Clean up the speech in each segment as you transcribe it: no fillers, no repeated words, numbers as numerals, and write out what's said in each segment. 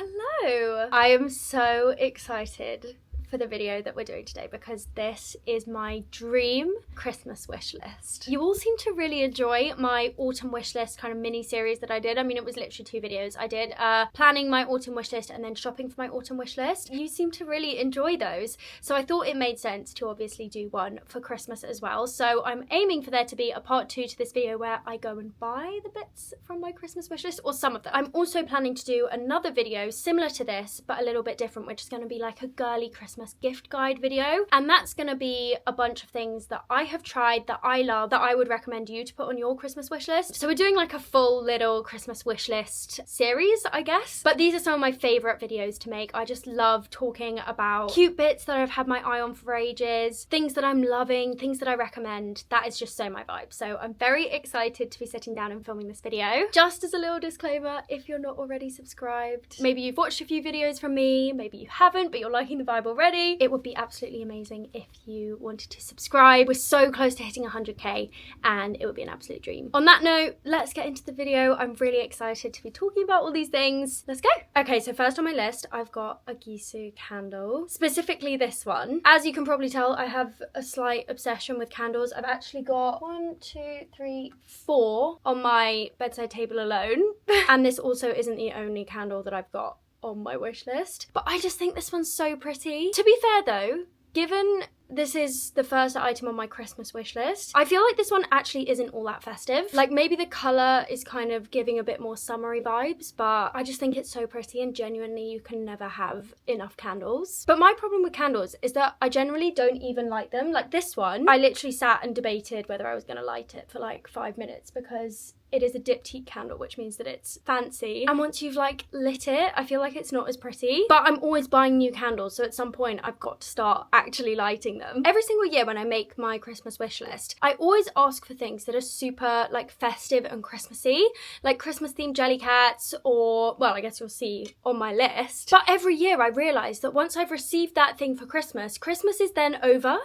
Hello! I am so excited for the video that we're doing today because this is my dream Christmas wish list. You all seem to really enjoy my autumn wish list kind of mini series that I did. I mean, it was literally 2 videos. I did planning my autumn wish list and then shopping for my autumn wish list. You seem to really enjoy those. So I thought it made sense to obviously do one for Christmas as well. So I'm aiming for there to be a part 2 to this video where I go and buy the bits from my Christmas wish list, or some of them. I'm also planning to do another video similar to this, but a little bit different, which is going to be like a girly Christmas gift guide video, and that's going to be a bunch of things that I have tried, that I love, that I would recommend you to put on your Christmas wish list. So we're doing like a full little Christmas wish list series, I guess, but these are some of my favourite videos to make. I just love talking about cute bits that I've had my eye on for ages, things that I'm loving, things that I recommend. That is just so my vibe. So I'm very excited to be sitting down and filming this video. Just as a little disclaimer, if you're not already subscribed, maybe you've watched a few videos from me, maybe you haven't, but you're liking the vibe already, it would be absolutely amazing if you wanted to subscribe. We're so close to hitting 100k and it would be an absolute dream. On that note, let's get into the video. I'm really excited to be talking about all these things. Let's go. Okay, so first on my list, I've got a Gisu candle, specifically this one. As you can probably tell, I have a slight obsession with candles. I've actually got 1, 2, 3, 4 on my bedside table alone. And this also isn't the only candle that I've got on my wish list, but I just think this one's so pretty. To be fair though, given this is the first item on my Christmas wish list, I feel like this one actually isn't all that festive. Like maybe the colour is kind of giving a bit more summery vibes, but I just think it's so pretty, and genuinely you can never have enough candles. But my problem with candles is that I generally don't even light them. Like this one, I literally sat and debated whether I was going to light it for like 5 minutes because it is a diptyque candle, which means that it's fancy. And once you've like lit it, I feel like it's not as pretty. But I'm always buying new candles, so at some point I've got to start actually lighting them. Every single year when I make my Christmas wish list, I always ask for things that are super like festive and Christmassy, like Christmas themed jelly cats, or, well, I guess you'll see on my list. But every year I realise that once I've received that thing for Christmas, Christmas is then over.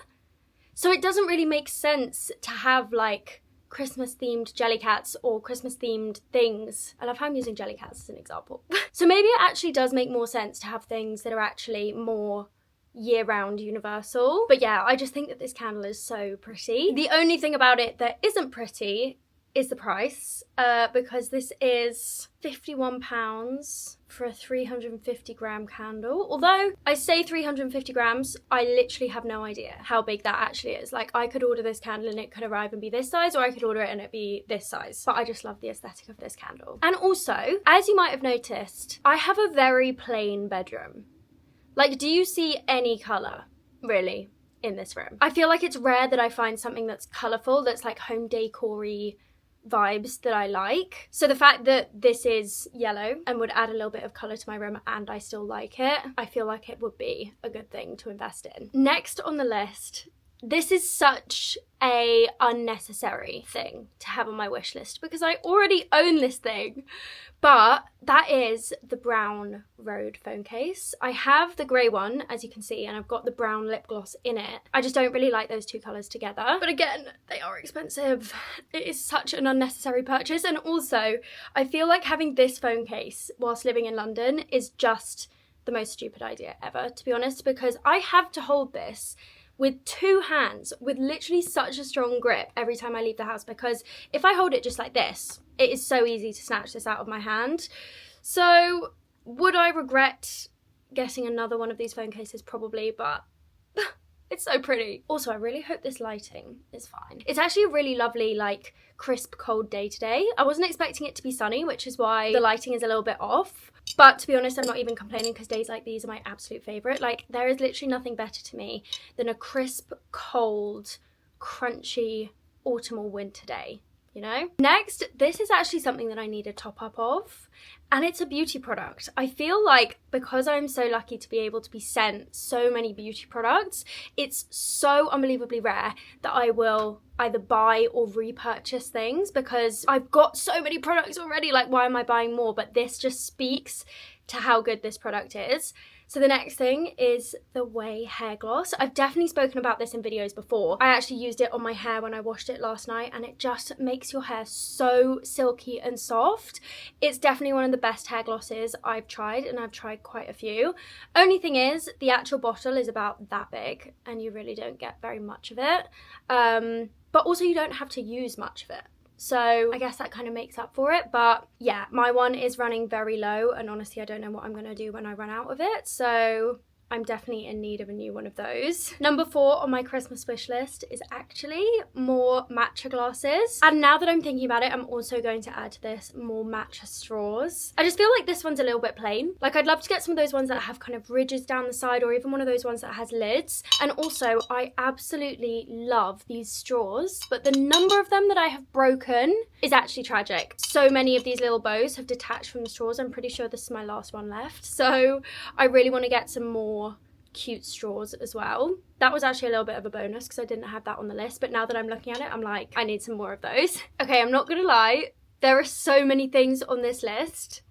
So it doesn't really make sense to have like Christmas themed jelly cats or Christmas themed things. I love how I'm using jelly cats as an example. So maybe it actually does make more sense to have things that are actually more year-round universal. But yeah, I just think that this candle is so pretty. The only thing about it that isn't pretty is the price, because this is £51 for a 350 gram candle. Although I say 350 grams, I literally have no idea how big that actually is. Like I could order this candle and it could arrive and be this size, or I could order it and it be this size. But I just love the aesthetic of this candle. And also, as you might have noticed, I have a very plain bedroom. Like, do you see any colour, really, in this room? I feel like it's rare that I find something that's colourful, that's like home decor-y vibes that I like. So the fact that this is yellow and would add a little bit of colour to my room and I still like it, I feel like it would be a good thing to invest in. Next on the list, this is such a unnecessary thing to have on my wish list because I already own this thing, but that is the brown Rode phone case. I have the grey one, as you can see, and I've got the brown lip gloss in it. I just don't really like those two colours together. But again, they are expensive. It is such an unnecessary purchase, and also I feel like having this phone case whilst living in London is just the most stupid idea ever, to be honest, because I have to hold this with 2 hands with literally such a strong grip every time I leave the house, because if I hold it just like this, it is so easy to snatch this out of my hand. So would I regret getting another one of these phone cases? Probably, but it's so pretty. Also, I really hope this lighting is fine. It's actually a really lovely, like, crisp, cold day today. I wasn't expecting it to be sunny, which is why the lighting is a little bit off. But to be honest, I'm not even complaining because days like these are my absolute favourite. Like, there is literally nothing better to me than a crisp, cold, crunchy autumn or winter day, you know? Next, this is actually something that I need a top up of, and it's a beauty product. I feel like because I'm so lucky to be able to be sent so many beauty products, it's so unbelievably rare that I will either buy or repurchase things because I've got so many products already. Like, why am I buying more? But this just speaks to how good this product is. So the next thing is the Way hair gloss. I've definitely spoken about this in videos before. I actually used it on my hair when I washed it last night, and it just makes your hair so silky and soft. It's definitely one of the best hair glosses I've tried, and I've tried quite a few. Only thing is, the actual bottle is about that big, and you really don't get very much of it. But also you don't have to use much of it. So I guess that kind of makes up for it. But yeah, my one is running very low, and honestly I don't know what I'm going to do when I run out of it. So I'm definitely in need of a new one of those. Number 4 on my Christmas wish list is actually more matcha glasses. And now that I'm thinking about it, I'm also going to add to this more matcha straws. I just feel like this one's a little bit plain. Like, I'd love to get some of those ones that have kind of ridges down the side, or even one of those ones that has lids. And also, I absolutely love these straws, but the number of them that I have broken is actually tragic. So many of these little bows have detached from the straws. I'm pretty sure this is my last one left. So I really want to get some more cute straws as well. That was actually a little bit of a bonus because I didn't have that on the list, but now that I'm looking at it, I'm like, I need some more of those. Okay, I'm not gonna lie, there are so many things on this list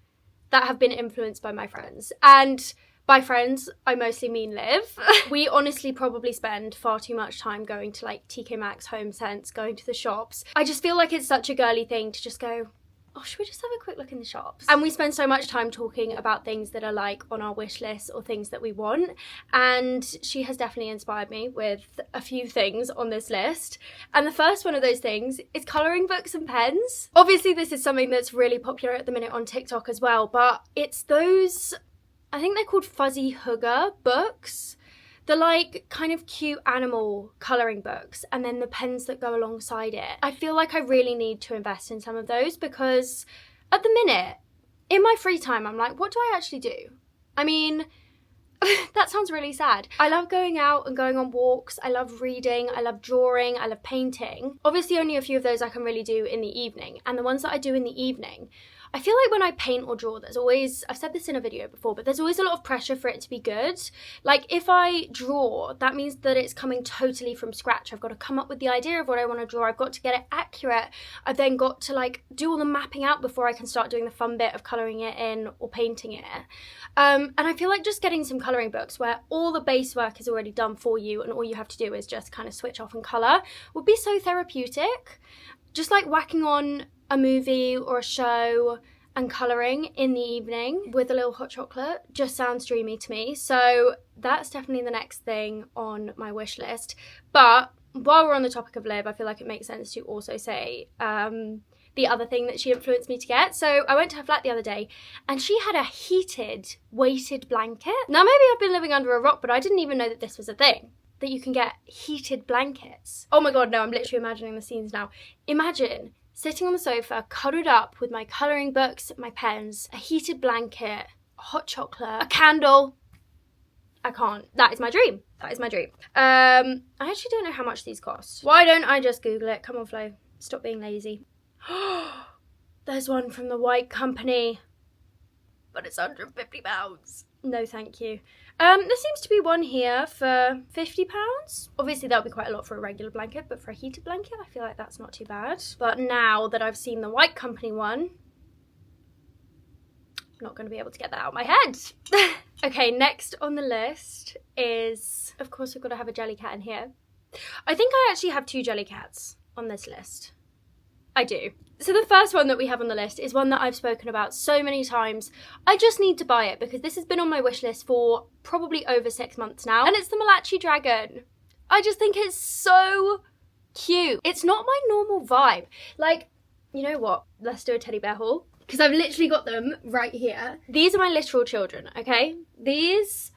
that have been influenced by my friends, and by friends I mostly mean Liv. We honestly probably spend far too much time going to like TK Maxx, Home Sense, going to the shops. I just feel like it's such a girly thing to just go, oh, should we just have a quick look in the shops? And we spend so much time talking about things that are like on our wish list or things that we want. And she has definitely inspired me with a few things on this list. And the first one of those things is colouring books and pens. Obviously, this is something that's really popular at the minute on TikTok as well, but it's those, I think they're called fuzzy hugger books. The like kind of cute animal colouring books, and then the pens that go alongside it. I feel like I really need to invest in some of those, because at the minute, in my free time, I'm like, what do I actually do? I mean, that sounds really sad. I love going out and going on walks. I love reading. I love drawing. I love painting. Obviously, only a few of those I can really do in the evening. And the ones that I do in the evening, I feel like when I paint or draw, there's always, I've said this in a video before, but there's always a lot of pressure for it to be good. Like, if I draw, that means that it's coming totally from scratch. I've got to come up with the idea of what I want to draw. I've got to get it accurate. I've then got to like do all the mapping out before I can start doing the fun bit of colouring it in or painting it. And I feel like just getting some colouring books where all the base work is already done for you and all you have to do is just kind of switch off and colour would be so therapeutic. Just like whacking on a movie or a show and colouring in the evening with a little hot chocolate just sounds dreamy to me. So that's definitely the next thing on my wish list. But while we're on the topic of Liv, I feel like it makes sense to also say the other thing that she influenced me to get. So I went to her flat the other day and she had a heated weighted blanket. Now maybe I've been living under a rock, but I didn't even know that this was a thing, that you can get heated blankets. Oh my god, no, I'm literally imagining the scenes now. Imagine sitting on the sofa, cuddled up with my colouring books, my pens, a heated blanket, hot chocolate, a candle. I can't. That is my dream. That is my dream. I actually don't know how much these cost. Why don't I just Google it? Come on, Flo. Stop being lazy. There's one from the White Company, but it's £150. No, thank you. There seems to be one here for £50. Obviously, that'll be quite a lot for a regular blanket, but for a heated blanket, I feel like that's not too bad. But now that I've seen the White Company one, I'm not going to be able to get that out of my head. Okay, next on the list is, of course, we've got to have a jelly cat in here. I think I actually have 2 jelly cats on this list. I do. So the first one that we have on the list is one that I've spoken about so many times. I just need to buy it because this has been on my wish list for probably over 6 months now. And it's the Malachi Dragon. I just think it's so cute. It's not my normal vibe. Like, you know what? Let's do a teddy bear haul, because I've literally got them right here. These are my literal children, okay? These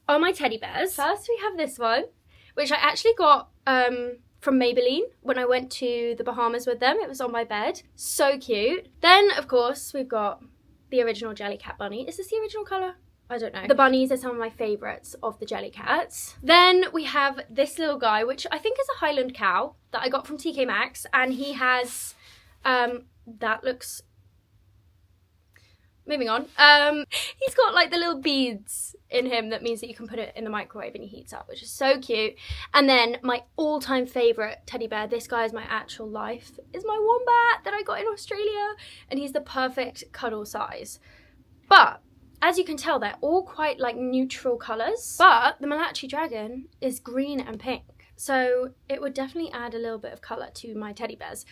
are my teddy bears. First we have this one, which I actually got from Maybelline when I went to the Bahamas with them. It was on my bed. So cute. Then, of course, we've got the original Jellycat bunny. Is this the original colour? I don't know. The bunnies are some of my favourites of the Jellycats. Then we have this little guy, which I think is a Highland cow that I got from TK Maxx. And he has, that looks... Moving on. He's got like the little beads in him that means that you can put it in the microwave and he heats up, which is so cute. And then my all-time favourite teddy bear, this guy is my actual life, is my wombat that I got in Australia. And he's the perfect cuddle size. But as you can tell, they're all quite like neutral colours, but the Malachi Dragon is green and pink. So it would definitely add a little bit of colour to my teddy bears.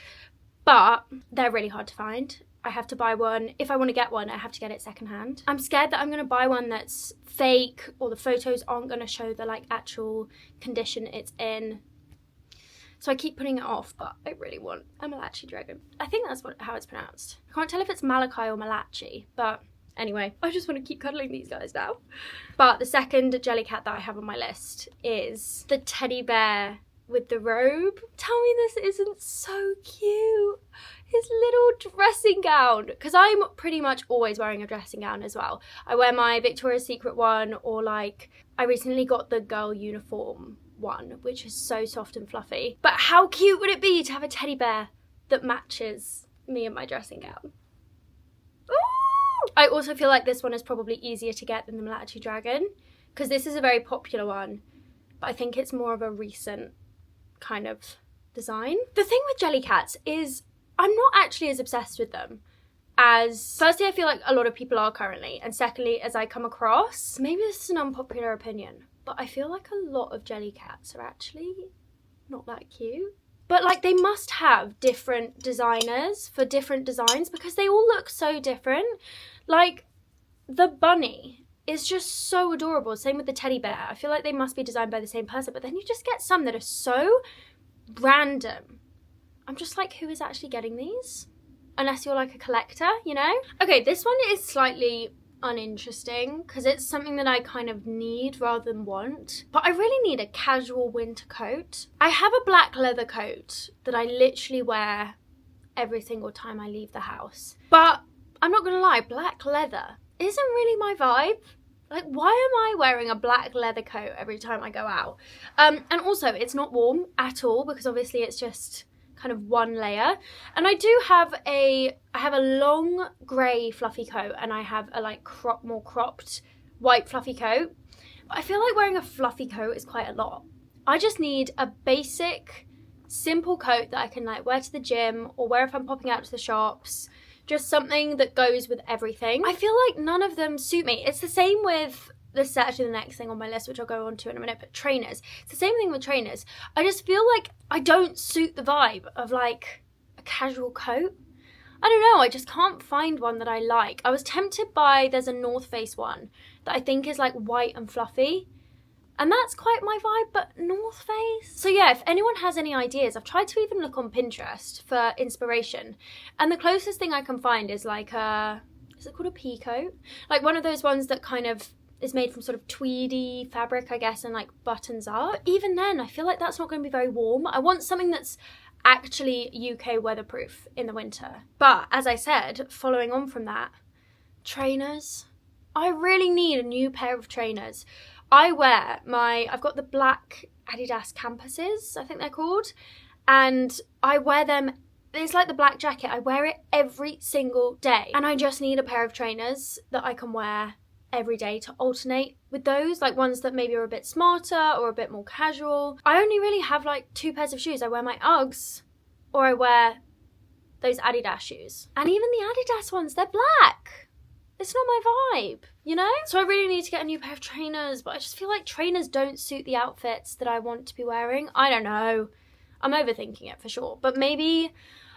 But they're really hard to find. I have to buy one. If I want to get one, I have to get it secondhand. I'm scared that I'm going to buy one that's fake, or the photos aren't going to show the like actual condition it's in. So I keep putting it off, but I really want a Malachi Dragon. I think that's how it's pronounced. I can't tell if it's Malachi or Malachi, but anyway, I just want to keep cuddling these guys now. But the second Jellycat that I have on my list is the teddy bear with the robe. Tell me this isn't so cute. His little dressing gown. Because I'm pretty much always wearing a dressing gown as well. I wear my Victoria's Secret one, or like, I recently got the girl uniform one, which is so soft and fluffy. But how cute would it be to have a teddy bear that matches me and my dressing gown? Ooh! I also feel like this one is probably easier to get than the Malachi Dragon, because this is a very popular one, but I think it's more of a recent kind of design. The thing with Jellycats is I'm not actually as obsessed with them as, firstly, I feel like a lot of people are currently, and secondly, as I come across, maybe this is an unpopular opinion, but I feel like a lot of Jellycats are actually not that cute. But like, they must have different designers for different designs, because they all look so different. Like, the bunny is just so adorable. Same with the teddy bear. I feel like they must be designed by the same person, but then you just get some that are so random. I'm just like, who is actually getting these? Unless you're like a collector, you know? Okay, this one is slightly uninteresting because it's something that I kind of need rather than want. But I really need a casual winter coat. I have a black leather coat that I literally wear every single time I leave the house. But I'm not gonna lie, black leather isn't really my vibe. Like, why am I wearing a black leather coat every time I go out? And also, it's not warm at all, because obviously it's just kind of one layer. And I do have I have a long grey fluffy coat, and I have a like more cropped white fluffy coat. But I feel like wearing a fluffy coat is quite a lot. I just need a basic, simple coat that I can like wear to the gym, or wear if I'm popping out to the shops. Just something that goes with everything. I feel like none of them suit me. It's the same with, this is actually the next thing on my list, which I'll go on to in a minute, but trainers. It's the same thing with trainers. I just feel like I don't suit the vibe of like a casual coat. I don't know, I just can't find one that I like. I was tempted by, there's a North Face one that I think is like white and fluffy. And that's quite my vibe, but North Face? So yeah, if anyone has any ideas, I've tried to even look on Pinterest for inspiration. And the closest thing I can find is like is it called a pea coat? Like one of those ones that kind of is made from sort of tweedy fabric, I guess, and like buttons up. But even then, I feel like that's not going to be very warm. I want something that's actually UK weatherproof in the winter. But as I said, following on from that, trainers. I really need a new pair of trainers. I've got the black Adidas Campuses, I think they're called, and I wear them, it's like the black jacket, I wear it every single day, and I just need a pair of trainers that I can wear every day to alternate with those, like ones that maybe are a bit smarter or a bit more casual. I only really have like 2 pairs of shoes. I wear my Uggs, or I wear those Adidas shoes, and even the Adidas ones, they're black. It's not my vibe, you know? So I really need to get a new pair of trainers, but I just feel like trainers don't suit the outfits that I want to be wearing. I don't know. I'm overthinking it for sure. But maybe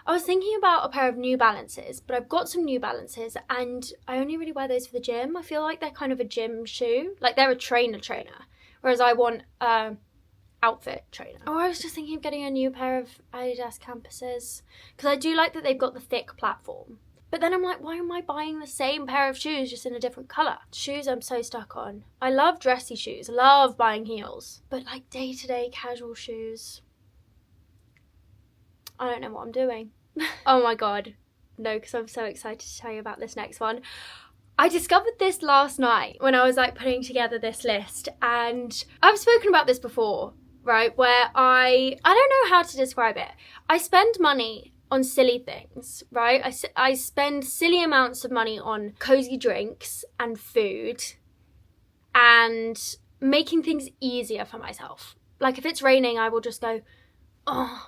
I was thinking about a pair of New Balances, but I've got some New Balances and I only really wear those for the gym. I feel like they're kind of a gym shoe. Like they're a trainer, whereas I want outfit trainer. Or I was just thinking of getting a new pair of Adidas Campuses, because I do like that they've got the thick platform. But then I'm like, why am I buying the same pair of shoes just in a different colour? Shoes I'm so stuck on. I love dressy shoes, I love buying heels. But like day-to-day casual shoes, I don't know what I'm doing. Oh my god. No, because I'm so excited to tell you about this next one. I discovered this last night when I was like putting together this list, and I've spoken about this before, right? Where I don't know how to describe it. I spend money on silly things, right? I spend silly amounts of money on cozy drinks and food and making things easier for myself. Like if it's raining, I will just go, oh,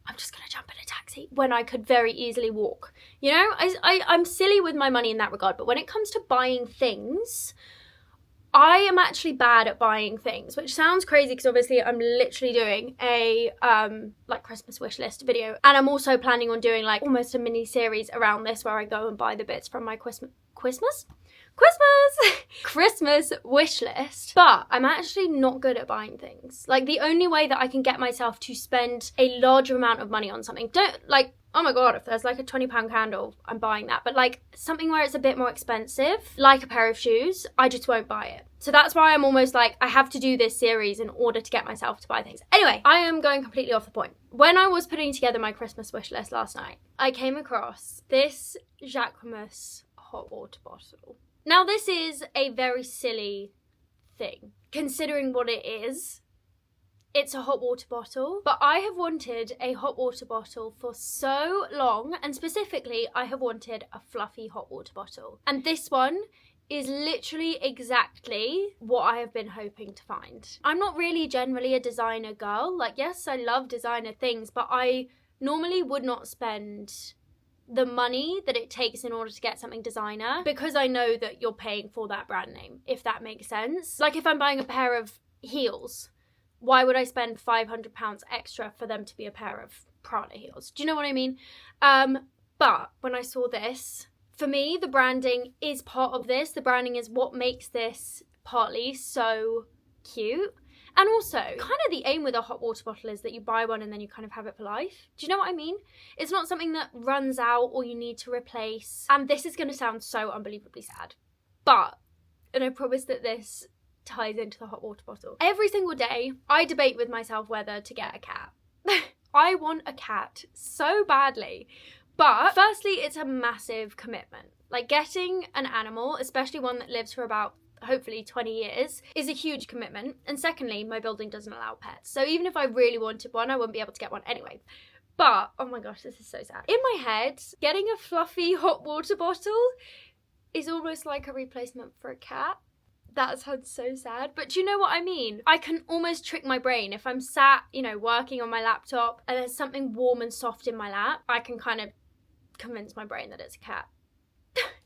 I'm just going to jump in a taxi when I could very easily walk. You know, I'm silly with my money in that regard. But when it comes to buying things, I am actually bad at buying things, which sounds crazy because obviously I'm literally doing a like Christmas wish list video, and I'm also planning on doing like almost a mini series around this where I go and buy the bits from my Christmas wish list. But I'm actually not good at buying things. Like, the only way that I can get myself to spend a larger amount of money on something, don't like, oh my god, if there's like a £20 candle, I'm buying that. But like something where it's a bit more expensive, like a pair of shoes, I just won't buy it. So that's why I'm almost like, I have to do this series in order to get myself to buy things. Anyway, I am going completely off the point. When I was putting together my Christmas wish list last night, I came across this Jacquemus hot water bottle. Now, this is a very silly thing, considering what it is. It's a hot water bottle, but I have wanted a hot water bottle for so long, and specifically, I have wanted a fluffy hot water bottle. And this one is literally exactly what I have been hoping to find. I'm not really generally a designer girl. Like, yes, I love designer things, but I normally would not spend the money that it takes in order to get something designer, because I know that you're paying for that brand name, if that makes sense. Like, if I'm buying a pair of heels, why would I spend £500 extra for them to be a pair of Prada heels? Do you know what I mean? But when I saw this, for me, the branding is part of this. The branding is what makes this partly so cute. And also, kind of the aim with a hot water bottle is that you buy one and then you kind of have it for life. Do you know what I mean? It's not something that runs out or you need to replace. And this is going to sound so unbelievably sad. But, and I promise that this ties into the hot water bottle. Every single day, I debate with myself whether to get a cat. I want a cat so badly. But firstly, it's a massive commitment. Like, getting an animal, especially one that lives for about hopefully 20 years, is a huge commitment. And secondly, my building doesn't allow pets. So even if I really wanted one, I wouldn't be able to get one anyway. But, oh my gosh, this is so sad. In my head, getting a fluffy hot water bottle is almost like a replacement for a cat. That sounds so sad, but do you know what I mean? I can almost trick my brain. If I'm sat, you know, working on my laptop and there's something warm and soft in my lap, I can kind of convince my brain that it's a cat.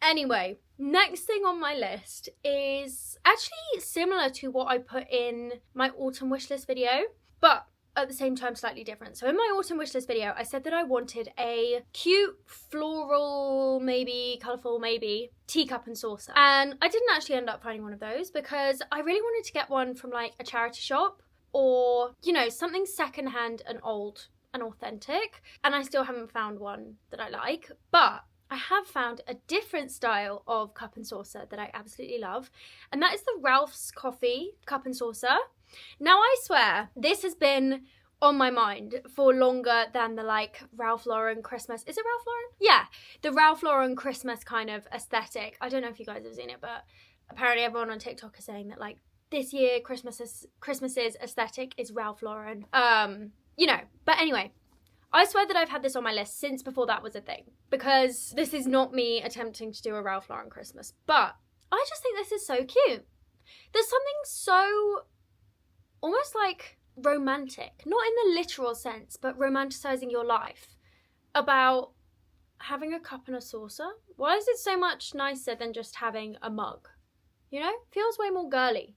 Anyway, next thing on my list is actually similar to what I put in my autumn wishlist video, but at the same time slightly different. So in my autumn wishlist video, I said that I wanted a cute, floral, maybe colourful, maybe teacup and saucer. And I didn't actually end up finding one of those because I really wanted to get one from like a charity shop or, you know, something secondhand and old and authentic. And I still haven't found one that I like, but I have found a different style of cup and saucer that I absolutely love, and that is the Ralph's Coffee cup and saucer. Now, I swear, this has been on my mind for longer than the like Ralph Lauren Christmas. Is it Ralph Lauren? Yeah, the Ralph Lauren Christmas kind of aesthetic. I don't know if you guys have seen it, but apparently everyone on TikTok is saying that like this year Christmas's aesthetic is Ralph Lauren. You know, but anyway, I swear that I've had this on my list since before that was a thing, because this is not me attempting to do a Ralph Lauren Christmas, but I just think this is so cute. There's something so almost like romantic, not in the literal sense, but romanticizing your life about having a cup and a saucer. Why is it so much nicer than just having a mug? You know, feels way more girly.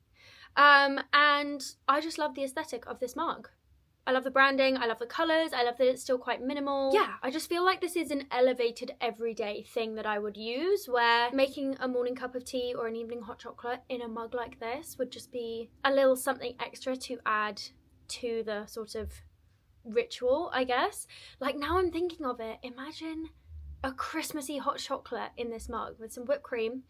And I just love the aesthetic of this mug. I love the branding, I love the colours, I love that it's still quite minimal. Yeah, I just feel like this is an elevated everyday thing that I would use, where making a morning cup of tea or an evening hot chocolate in a mug like this would just be a little something extra to add to the sort of ritual, I guess. Like, now I'm thinking of it, imagine a Christmassy hot chocolate in this mug with some whipped cream.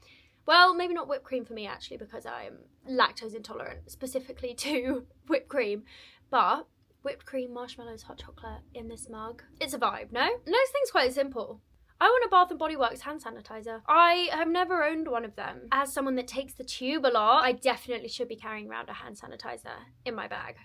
Well, maybe not whipped cream for me actually, because I'm lactose intolerant, specifically to whipped cream, but whipped cream, marshmallows, hot chocolate in this mug. It's a vibe, no? And this thing's quite simple. I want a Bath & Body Works hand sanitizer. I have never owned one of them. As someone that takes the tube a lot, I definitely should be carrying around a hand sanitizer in my bag,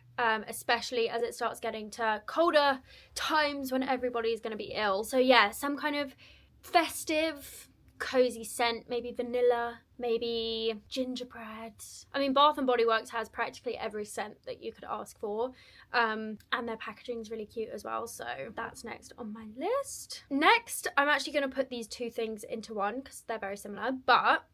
especially as it starts getting to colder times when everybody's going to be ill. So yeah, some kind of festive cozy scent, maybe vanilla, maybe gingerbread. I mean, Bath & Body Works has practically every scent that you could ask for, and their packaging is really cute as well, so that's next on my list. Next, I'm actually going to put these two things into one because they're very similar, but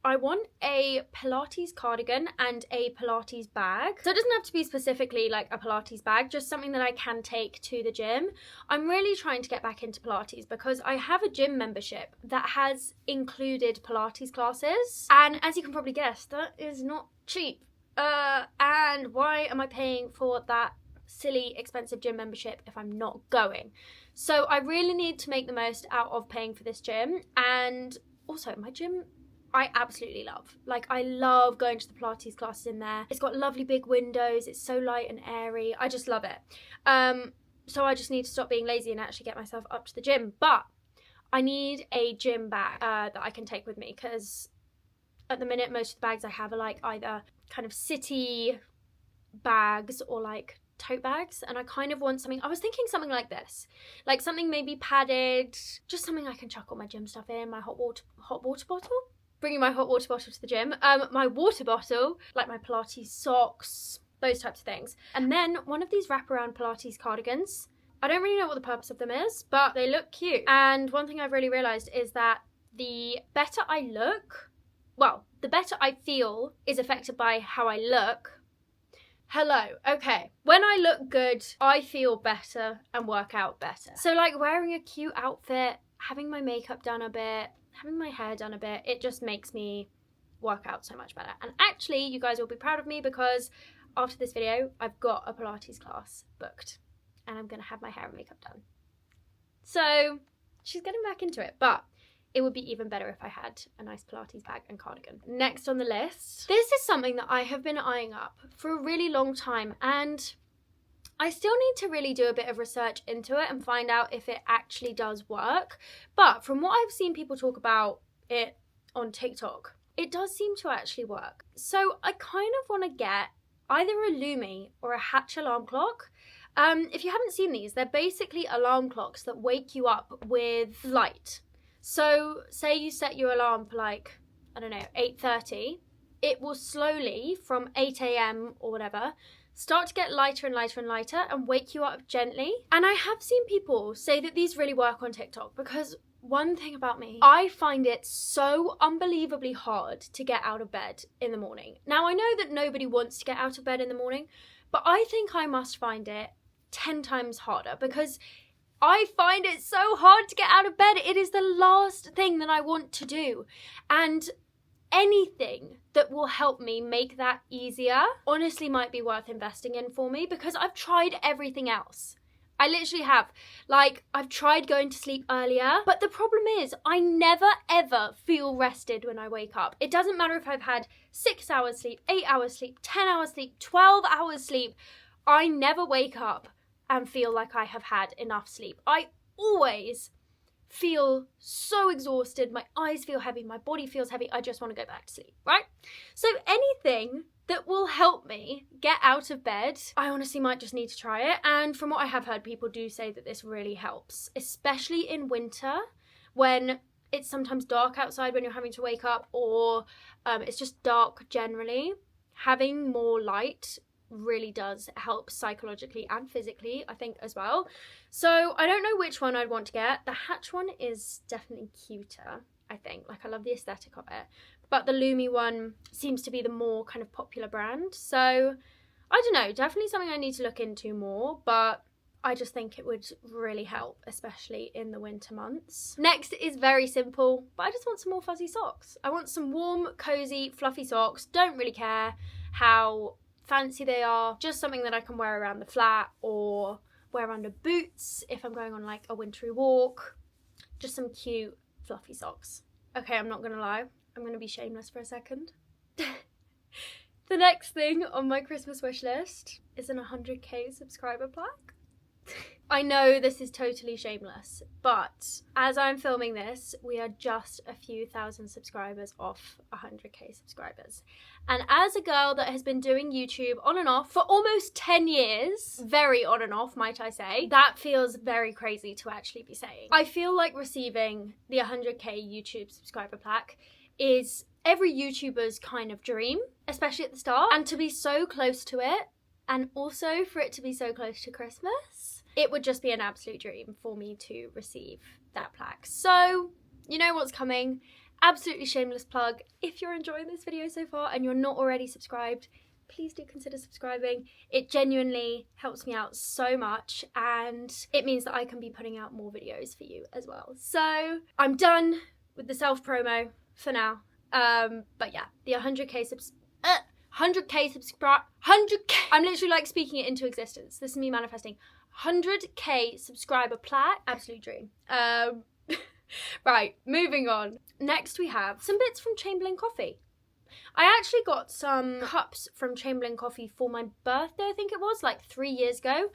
I want a Pilates cardigan and a Pilates bag. So it doesn't have to be specifically like a Pilates bag, just something that I can take to the gym. I'm really trying to get back into Pilates because I have a gym membership that has included Pilates classes. And as you can probably guess, that is not cheap. And why am I paying for that silly expensive gym membership if I'm not going? So I really need to make the most out of paying for this gym. And also my gym, I absolutely love. Like, I love going to the Pilates classes in there. It's got lovely big windows. It's so light and airy. I just love it. So I just need to stop being lazy and actually get myself up to the gym. But I need a gym bag that I can take with me, because at the minute, most of the bags I have are like either kind of city bags or like tote bags, and I kind of want something. I was thinking something like this, like something maybe padded, just something I can chuck all my gym stuff in, my hot water bottle. Bringing my hot water bottle to the gym, my water bottle, like my Pilates socks, those types of things. And then one of these wraparound Pilates cardigans. I don't really know what the purpose of them is, but they look cute. And one thing I've really realised is that the better I look, well, the better I feel is affected by how I look. Hello, okay. When I look good, I feel better and work out better. So like wearing a cute outfit, having my makeup done a bit, having my hair done a bit, it just makes me work out so much better. And actually, you guys will be proud of me because after this video, I've got a Pilates class booked and I'm going to have my hair and makeup done. So she's getting back into it, but it would be even better if I had a nice Pilates bag and cardigan. Next on the list, this is something that I have been eyeing up for a really long time, and I still need to really do a bit of research into it and find out if it actually does work. But from what I've seen people talk about it on TikTok, it does seem to actually work. So I kind of want to get either a Lumi or a Hatch alarm clock. If you haven't seen these, they're basically alarm clocks that wake you up with light. So say you set your alarm for like, I don't know, 8:30. It will slowly, from 8 a.m. or whatever, start to get lighter and lighter and lighter and wake you up gently. And I have seen people say that these really work on TikTok, because one thing about me, I find it so unbelievably hard to get out of bed in the morning. Now, I know that nobody wants to get out of bed in the morning, but I think I must find it 10 times harder, because I find it so hard to get out of bed. It is the last thing that I want to do. And anything that will help me make that easier honestly might be worth investing in for me, because I've tried everything else. I literally have. Like, I've tried going to sleep earlier, but the problem is I never ever feel rested when I wake up. It doesn't matter if I've had 6 hours sleep, 8 hours sleep, 10 hours sleep, 12 hours sleep. I never wake up and feel like I have had enough sleep. I always feel so exhausted, my eyes feel heavy, my body feels heavy, I just want to go back to sleep, right? So anything that will help me get out of bed, I honestly might just need to try it. And from what I have heard, people do say that this really helps, especially in winter when it's sometimes dark outside when you're having to wake up, or it's just dark generally. Having more light really does help psychologically and physically, I think, as well. So I don't know which one I'd want to get. The Hatch one is definitely cuter, I think. Like, I love the aesthetic of it. But the Lumi one seems to be the more kind of popular brand. So I don't know, definitely something I need to look into more, but I just think it would really help, especially in the winter months. Next is very simple, but I just want some more fuzzy socks. I want some warm, cozy, fluffy socks. Don't really care how fancy they are, just something that I can wear around the flat or wear under boots if I'm going on like a wintry walk. Just some cute fluffy socks. Okay, I'm not gonna lie, I'm gonna be shameless for a second. The next thing on my Christmas wish list is an 100k subscriber plaque. I know this is totally shameless, but as I'm filming this, we are just a few thousand subscribers off 100k subscribers. And as a girl that has been doing YouTube on and off for almost 10 years, very on and off, might I say, that feels very crazy to actually be saying. I feel like receiving the 100k YouTube subscriber plaque is every YouTuber's kind of dream, especially at the start. And to be so close to it, and also for it to be so close to Christmas, it would just be an absolute dream for me to receive that plaque. So, you know what's coming. Absolutely shameless plug. If you're enjoying this video so far and you're not already subscribed, please do consider subscribing. It genuinely helps me out so much, and it means that I can be putting out more videos for you as well. So, I'm done with the self-promo for now. But yeah, the 100k subscribe, 100k, I'm literally like speaking it into existence. This is me manifesting. 100k subscriber plaque, absolute dream. Right, moving on. Next we have some bits from Chamberlain Coffee. I actually got some cups from Chamberlain Coffee for my birthday, I think it was, like 3 years ago.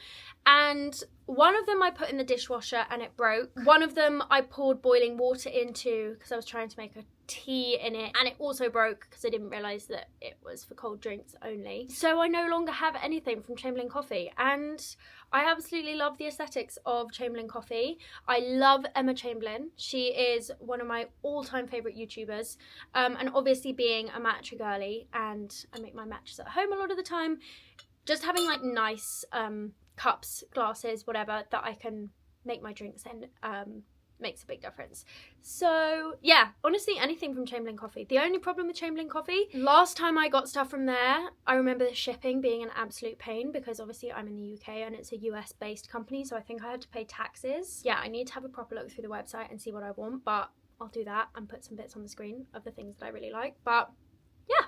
And one of them I put in the dishwasher and it broke. One of them I poured boiling water into because I was trying to make a tea in it, and it also broke because I didn't realise that it was for cold drinks only. So I no longer have anything from Chamberlain Coffee, and I absolutely love the aesthetics of Chamberlain Coffee. I love Emma Chamberlain. She is one of my all-time favourite YouTubers, and obviously being a matcha girly, and I make my matches at home a lot of the time, just having like nice cups, glasses, whatever, that I can make my drinks in makes a big difference. So yeah, honestly, anything from Chamberlain Coffee. The only problem with Chamberlain Coffee, last time I got stuff from there, I remember the shipping being an absolute pain because obviously I'm in the UK and it's a US based company, so I think I had to pay taxes. Yeah, I need to have a proper look through the website and see what I want, but I'll do that and put some bits on the screen of the things that I really like. But yeah,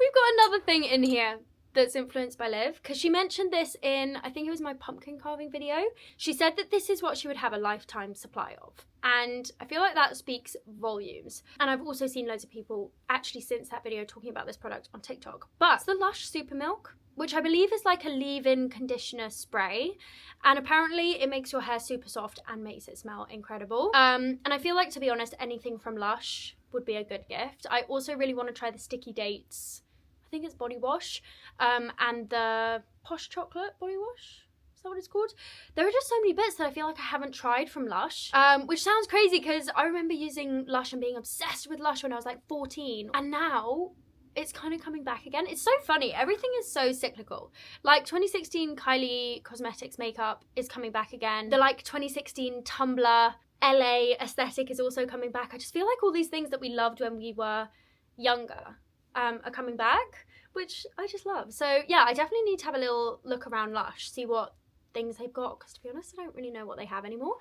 we've got another thing in here that's influenced by Liv, because she mentioned this in, I think it was my pumpkin carving video. She said that this is what she would have a lifetime supply of, and I feel like that speaks volumes. And I've also seen loads of people actually since that video talking about this product on TikTok. But it's the Lush Super Milk, which I believe is like a leave-in conditioner spray, and apparently it makes your hair super soft and makes it smell incredible. And I feel like, to be honest, anything from Lush would be a good gift. I also really want to try the Sticky Dates, I think it's body wash, and the Posh Chocolate body wash. Is that what it's called? There are just so many bits that I feel like I haven't tried from Lush, which sounds crazy because I remember using Lush and being obsessed with Lush when I was like 14, and now it's kind of coming back again. It's so funny. Everything is so cyclical. Like 2016 Kylie Cosmetics makeup is coming back again. The like 2016 Tumblr LA aesthetic is also coming back. I just feel like all these things that we loved when we were younger are coming back, which I just love. So yeah, I definitely need to have a little look around Lush, see what things they've got, because to be honest, I don't really know what they have anymore.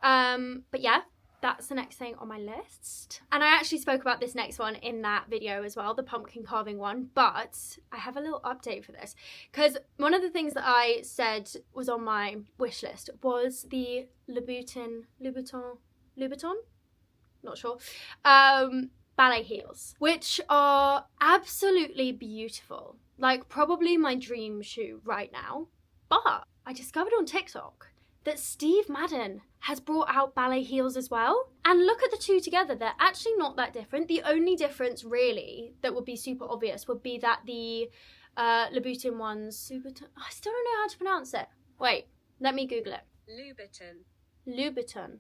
But yeah, that's the next thing on my list. And I actually spoke about this next one in that video as well, the pumpkin carving one, but I have a little update for this, because one of the things that I said was on my wish list was the Louboutin, not sure, ballet heels, which are absolutely beautiful. Like probably my dream shoe right now. But I discovered on TikTok that Steve Madden has brought out ballet heels as well. And look at the two together, they're actually not that different. The only difference really that would be super obvious would be that the Louboutin ones, I still don't know how to pronounce it. Wait, let me Google it. Louboutin.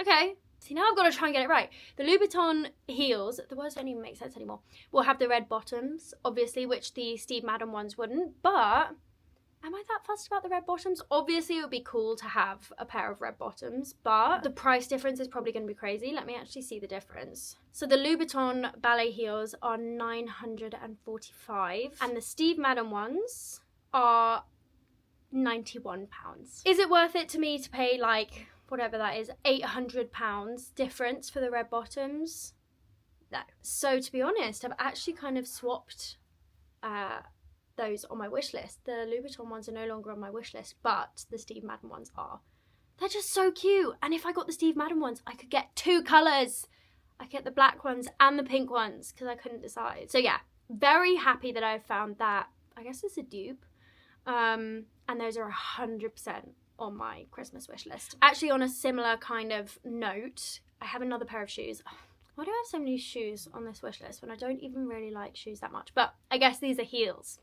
Okay. See, now I've got to try and get it right. The Louboutin heels, the words don't even make sense anymore, will have the red bottoms, obviously, which the Steve Madden ones wouldn't. But am I that fussed about the red bottoms? Obviously, it would be cool to have a pair of red bottoms, but the price difference is probably going to be crazy. Let me actually see the difference. So the Louboutin ballet heels are £945, and the Steve Madden ones are £91. Is it worth it to me to pay like, whatever that is, £800 difference for the red bottoms? No. So to be honest, I've actually kind of swapped those on my wish list. The Louboutin ones are no longer on my wish list, but the Steve Madden ones are. They're just so cute. And if I got the Steve Madden ones, I could get two colours. I could get the black ones and the pink ones because I couldn't decide. So yeah, very happy that I found that. I guess it's a dupe. And those are 100% on my Christmas wish list. Actually, on a similar kind of note, I have another pair of shoes. Why do I have so many shoes on this wish list when I don't even really like shoes that much? But I guess these are heels.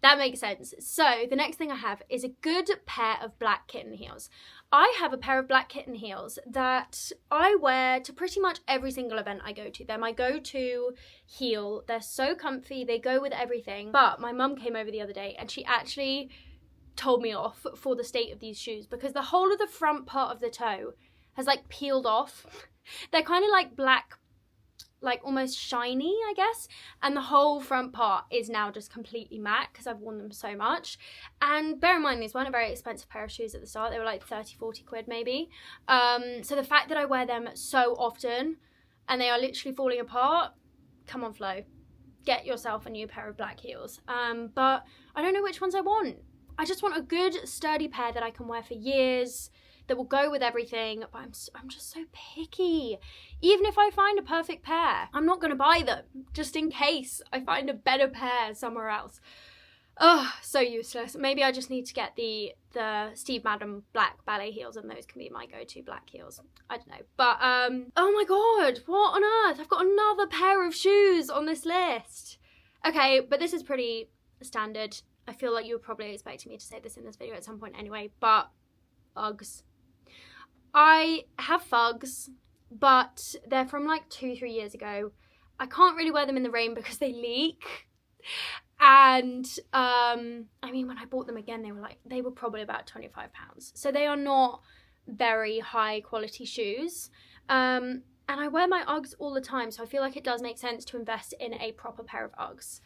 That makes sense. So the next thing I have is a good pair of black kitten heels. I have a pair of black kitten heels that I wear to pretty much every single event I go to. They're my go-to heel. They're so comfy. They go with everything. But my mum came over the other day and she actually told me off for the state of these shoes because the whole of the front part of the toe has like peeled off. They're kind of like black, like almost shiny, I guess, and the whole front part is now just completely matte because I've worn them so much. And bear in mind, these weren't a very expensive pair of shoes at the start. They were like 30-40 quid maybe. So the fact that I wear them so often and they are literally falling apart, come on, Flo, get yourself a new pair of black heels. But I don't know which ones I want. I just want a good sturdy pair that I can wear for years, that will go with everything, but I'm just so picky. Even if I find a perfect pair, I'm not gonna buy them, just in case I find a better pair somewhere else. Oh, so useless. Maybe I just need to get the Steve Madden black ballet heels and those can be my go-to black heels. I don't know. But, oh my God, what on earth? I've got another pair of shoes on this list. Okay, but this is pretty standard. I feel like you were probably expecting me to say this in this video at some point anyway, but Uggs. I have Fugs, but they're from like 2-3 years ago. I can't really wear them in the rain because they leak. And I mean, when I bought them again, they were probably about £25. So they are not very high quality shoes. And I wear my Uggs all the time, so I feel like it does make sense to invest in a proper pair of Uggs.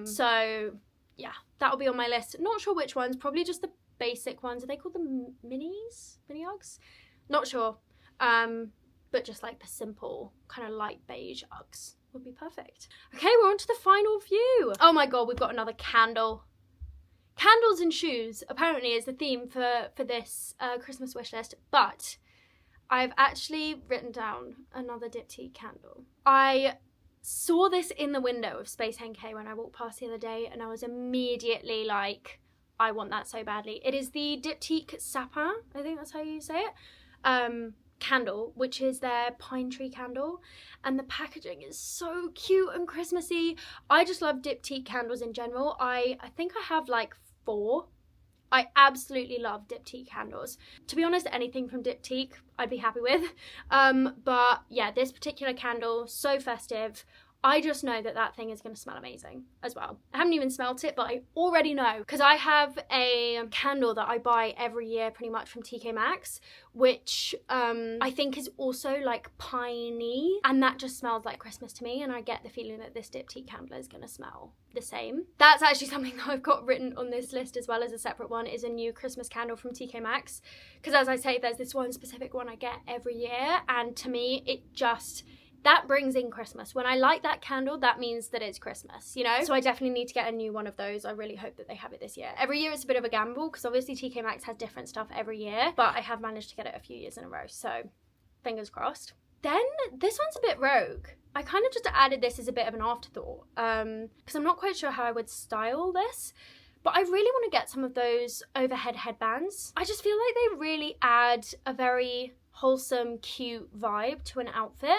So yeah, that'll be on my list. Not sure which ones, probably just the basic ones. Are they called the minis? Mini Uggs? Not sure. But just like the simple kind of light beige Uggs would be perfect. Okay, we're on to the final few. Oh my God, we've got another candle. Candles and shoes apparently is the theme for this Christmas wish list, but I've actually written down another diptyque candle. I saw this in the window of Space NK when I walked past the other day and I was immediately like, I want that so badly. It is the Diptyque Sapin, I think that's how you say it, candle, which is their pine tree candle. And the packaging is so cute and Christmassy. I just love Diptyque candles in general. I think I have like 4. I absolutely love Diptyque candles. To be honest, anything from Diptyque I'd be happy with. But yeah, this particular candle, so festive. I just know that that thing is going to smell amazing as well. I haven't even smelt it, but I already know because I have a candle that I buy every year pretty much from TK Maxx, which I think is also like piney, and that just smells like Christmas to me, and I get the feeling that this Diptyque candle is going to smell the same. That's actually something that I've got written on this list as well as a separate one, is a new Christmas candle from TK Maxx, because as I say, there's this one specific one I get every year, and to me it just, that brings in Christmas. When I light that candle, that means that it's Christmas, you know? So I definitely need to get a new one of those. I really hope that they have it this year. Every year it's a bit of a gamble because obviously TK Maxx has different stuff every year, but I have managed to get it a few years in a row, so fingers crossed. Then this one's a bit rogue. I kind of just added this as a bit of an afterthought because I'm not quite sure how I would style this, but I really want to get some of those overhead headbands. I just feel like they really add a very wholesome, cute vibe to an outfit.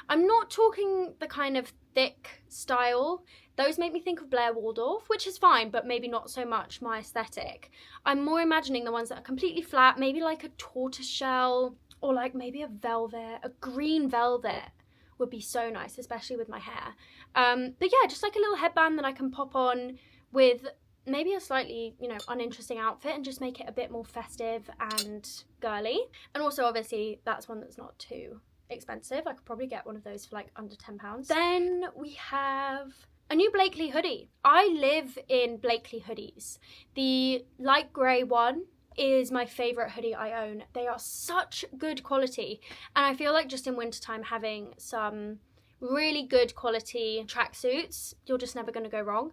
I'm not talking the kind of thick style. Those make me think of Blair Waldorf, which is fine, but maybe not so much my aesthetic. I'm more imagining the ones that are completely flat, maybe like a tortoiseshell, or like maybe a velvet, a green velvet would be so nice, especially with my hair. But yeah, just like a little headband that I can pop on with maybe a slightly, you know, uninteresting outfit and just make it a bit more festive and girly. And also obviously that's one that's not too expensive. I could probably get one of those for like under £10. Then we have a new Blakely hoodie. I live in Blakely hoodies. The light grey one is my favourite hoodie I own. They are such good quality, and I feel like just in wintertime having some really good quality tracksuits, you're just never going to go wrong.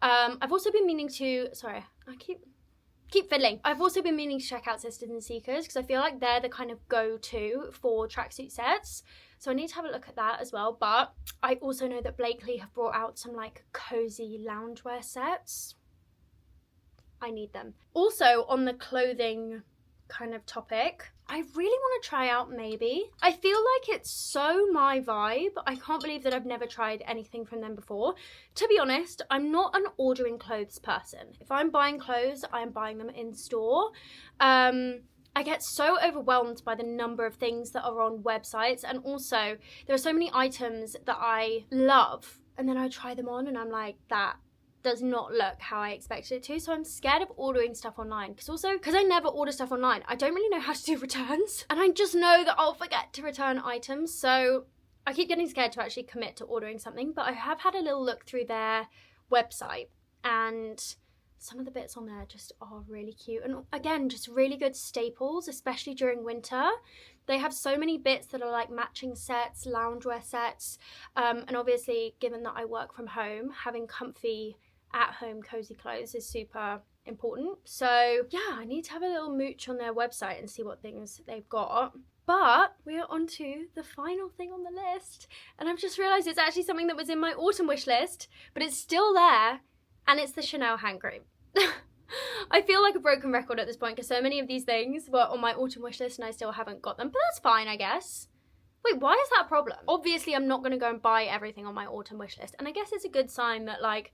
I've also been meaning to, sorry, I keep fiddling. I've also been meaning to check out Sisters and Seekers because I feel like they're the kind of go-to for tracksuit sets. So I need to have a look at that as well. But I also know that Blakely have brought out some like cozy loungewear sets. I need them. Also, on the clothing kind of topic, I really want to try out Maybe. I feel like it's so my vibe. I can't believe that I've never tried anything from them before. To be honest, I'm not an ordering clothes person. If I'm buying clothes, I'm buying them in store. I get so overwhelmed by the number of things that are on websites, and also there are so many items that I love and then I try them on and I'm like, that does not look how I expected it to. So I'm scared of ordering stuff online, because I never order stuff online, I don't really know how to do returns, and I just know that I'll forget to return items. So I keep getting scared to actually commit to ordering something. But I have had a little look through their website, and some of the bits on there just are really cute, and again, just really good staples, especially during winter. They have so many bits that are like matching sets, loungewear sets, and obviously, given that I work from home, having comfy at-home cozy clothes is super important. So yeah, I need to have a little mooch on their website and see what things they've got. But we are on to the final thing on the list, and I've just realised it's actually something that was in my autumn wish list, but it's still there, and it's the Chanel hand cream. I feel like a broken record at this point, because so many of these things were on my autumn wish list and I still haven't got them, but that's fine, I guess. Wait, why is that a problem? Obviously, I'm not going to go and buy everything on my autumn wish list, and I guess it's a good sign that, like,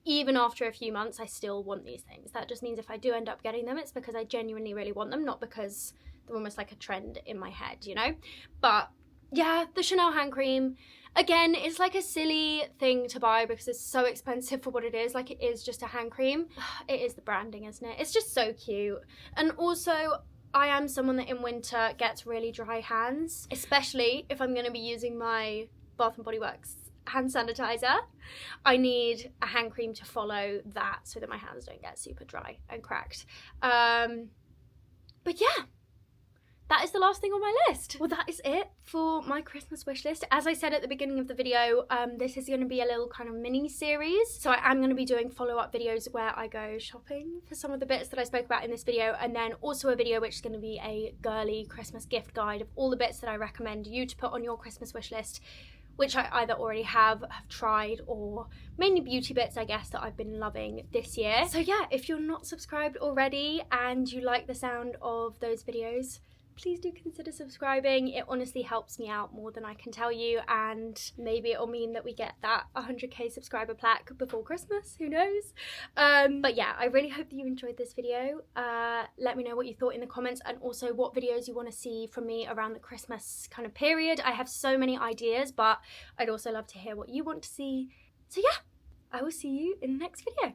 even after a few months, I still want these things. That just means if I do end up getting them, it's because I genuinely really want them, not because they're almost like a trend in my head, you know? But yeah, the Chanel hand cream, again, it's like a silly thing to buy because it's so expensive for what it is. Like, it is just a hand cream. It is the branding, isn't it? It's just so cute. And also, I am someone that in winter gets really dry hands, especially if I'm going to be using my Bath & Body Works hand sanitizer. I need a hand cream to follow that so that my hands don't get super dry and cracked. But yeah, that is the last thing on my list. Well, that is it for my Christmas wish list. As I said at the beginning of the video, this is going to be a little kind of mini series. So I am going to be doing follow-up videos where I go shopping for some of the bits that I spoke about in this video, and then also a video which is going to be a girly Christmas gift guide of all the bits that I recommend you to put on your Christmas wish list, which I either already have tried, or mainly beauty bits, I guess, that I've been loving this year. So yeah, if you're not subscribed already and you like the sound of those videos, please do consider subscribing. It honestly helps me out more than I can tell you, and maybe it'll mean that we get that 100k subscriber plaque before Christmas, who knows. But yeah, I really hope that you enjoyed this video. Let me know what you thought in the comments, and also what videos you want to see from me around the Christmas kind of period. I have so many ideas, but I'd also love to hear what you want to see. So yeah, I will see you in the next video.